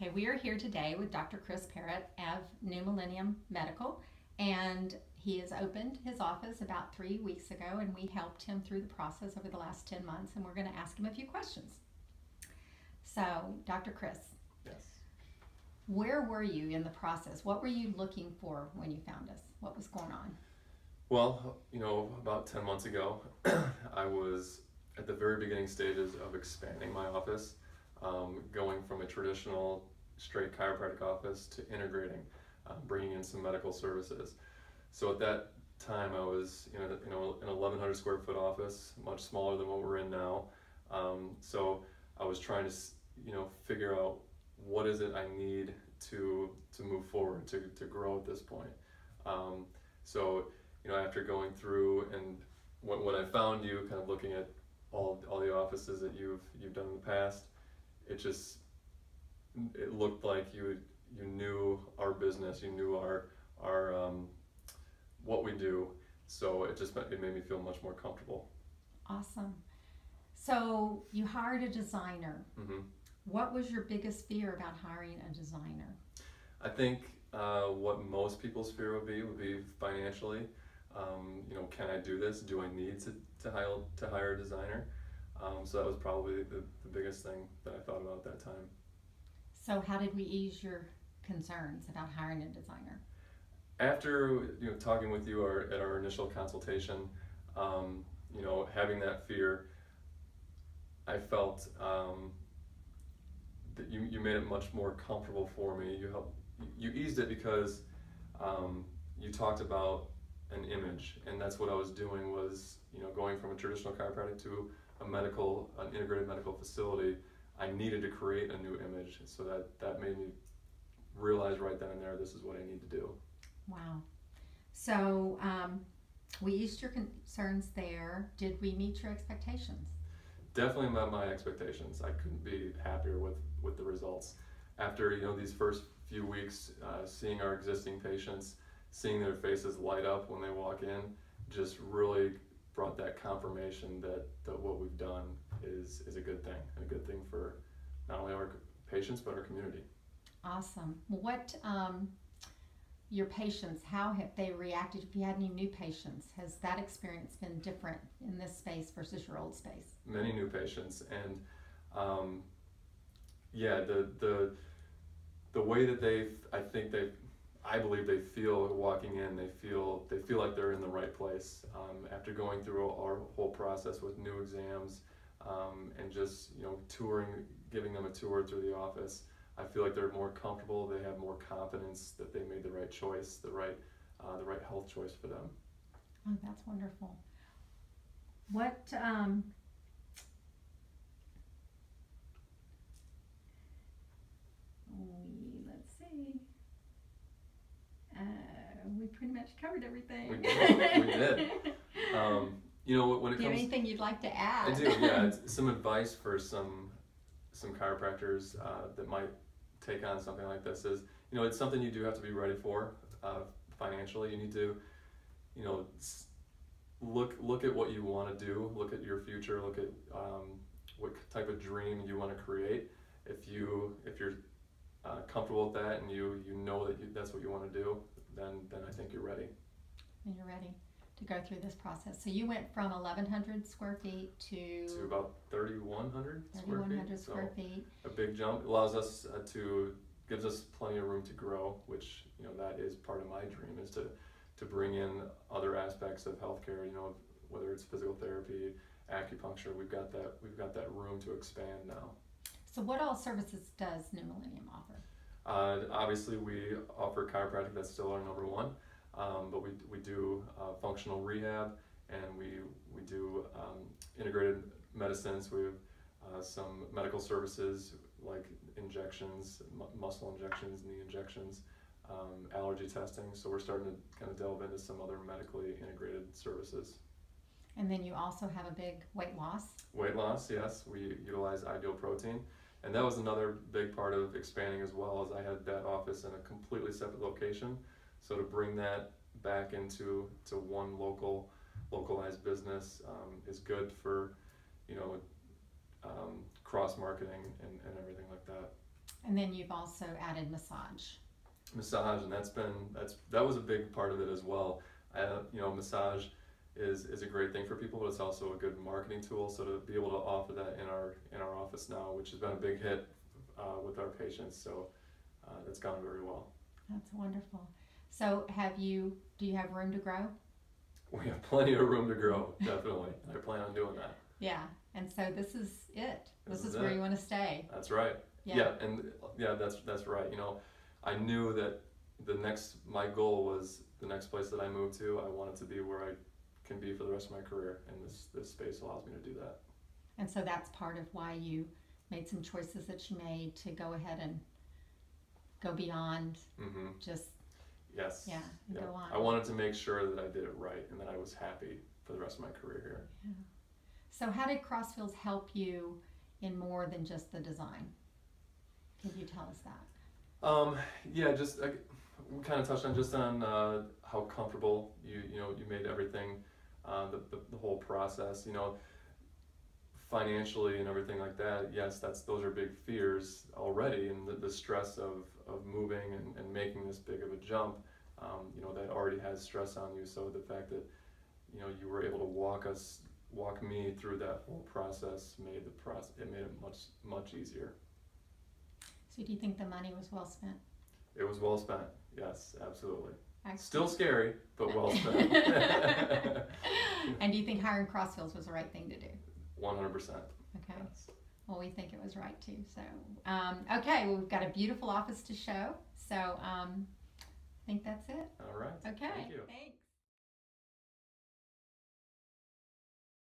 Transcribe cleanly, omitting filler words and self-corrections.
Okay, we are here today with Dr. Chris Parrett of New Millennium Medical, and he has opened his office about 3 weeks ago, and we helped him through the process over the last 10 months, and we're going to ask him a few questions. So, Dr. Chris, Yes. where were you in the process? What were you looking for when you found us? What was going on? Well, about 10 months ago, I was at the very beginning stages of expanding my office, going from a traditional straight chiropractic office to integrating, bringing in some medical services. So at that time, I was in an 1,100 square foot office, much smaller than what we're in now. So I was trying to, figure out what is it I need to move forward, to grow at this point. So after going through and when I found you, kind of looking at all the offices that you've done in the past, it looked like you knew our business, you knew our what we do, so it made me feel much more comfortable. Awesome. So you hired a designer. Mm-hmm. What was your biggest fear about hiring a designer? I think what most people's fear would be financially. Can I do this? Do I need to hire a designer? So that was probably the biggest thing that I thought about at that time. So how did we ease your concerns about hiring a designer? After talking with you at our initial consultation, having that fear, I felt that you made it much more comfortable for me. You eased it because you talked about an image, and that's what I was doing was going from a traditional chiropractic to an integrated medical facility. I needed to create a new image, so that made me realize right then and there, this is what I need to do. Wow. So we eased your concerns there. Did we meet your expectations? Definitely met my expectations. I couldn't be happier with the results. After these first few weeks, seeing our existing patients, seeing their faces light up when they walk in, just really brought that confirmation that what we've done is a good thing, and a good thing for not only our patients but our community. Awesome. What your patients, how have they reacted? If you had any new patients, has that experience been different in this space versus your old space? Many new patients, and the way that I believe they feel walking in, they feel like they're in the right place. After going through our whole process with new exams, and just touring, giving them a tour through the office, I feel like they're more comfortable. They have more confidence that they made the right choice, the right health choice for them. Oh, that's wonderful. What let's see. We pretty much covered everything. We did. When it Do you have comes, anything you'd like to add? I do. Yeah, some advice for some chiropractors that might take on something like this is, it's something you do have to be ready for financially. You need to, look at what you want to do, look at your future, look at what type of dream you want to create. If you're comfortable with that and you know that that's what you want to do, then I think you're ready. And you're ready to go through this process. So you went from 1,100 square feet to about 3,100 square feet. A big jump. It allows us gives us plenty of room to grow, which that is part of my dream, is to bring in other aspects of healthcare. Whether it's physical therapy, acupuncture, we've got that room to expand now. So what all services does New Millennium offer? Obviously, we offer chiropractic. That's still our number one. But we do functional rehab, and we do integrated medicines. We have some medical services like injections, muscle injections, knee injections, allergy testing. So we're starting to kind of delve into some other medically integrated services. And then you also have a big weight loss. Weight loss, yes. We utilize Ideal Protein. And that was another big part of expanding as well, as I had that office in a completely separate location. So to bring that back into one localized business is good for cross marketing and everything like that. And then you've also added massage. Massage, and that was a big part of it as well. Massage is a great thing for people, but it's also a good marketing tool. So to be able to offer that in our office now, which has been a big hit with our patients, so that's gone very well. That's wonderful. So do you have room to grow? We have plenty of room to grow, definitely. I plan on doing that. Yeah, and so this is it. This is it. where you want to stay. That's right. Yeah, that's right. I knew that my goal was the next place that I moved to, I wanted to be where I can be for the rest of my career, and this space allows me to do that. And so that's part of why you made some choices that you made to go ahead and go beyond just Yes. yeah, and go on. I wanted to make sure that I did it right and that I was happy for the rest of my career here. Yeah. So how did CrossFields help you in more than just the design? Can you tell us that? We kind of touched on how comfortable you made everything, the whole process, financially and everything like that. Yes, those are big fears already, and the stress of moving and making this big of a jump, that already has stress on you. So the fact that you were able to walk me through that whole process made it much easier. So do you think the money was well spent? It was well spent. Yes, absolutely. Excellent. Still scary, but well spent. And do you think hiring CrossFields was the right thing to do? 100%. Okay. Yes. Well, we think it was right too. So, okay. Well, we've got a beautiful office to show. So, I think that's it. All right. Okay. Thank you. Thanks.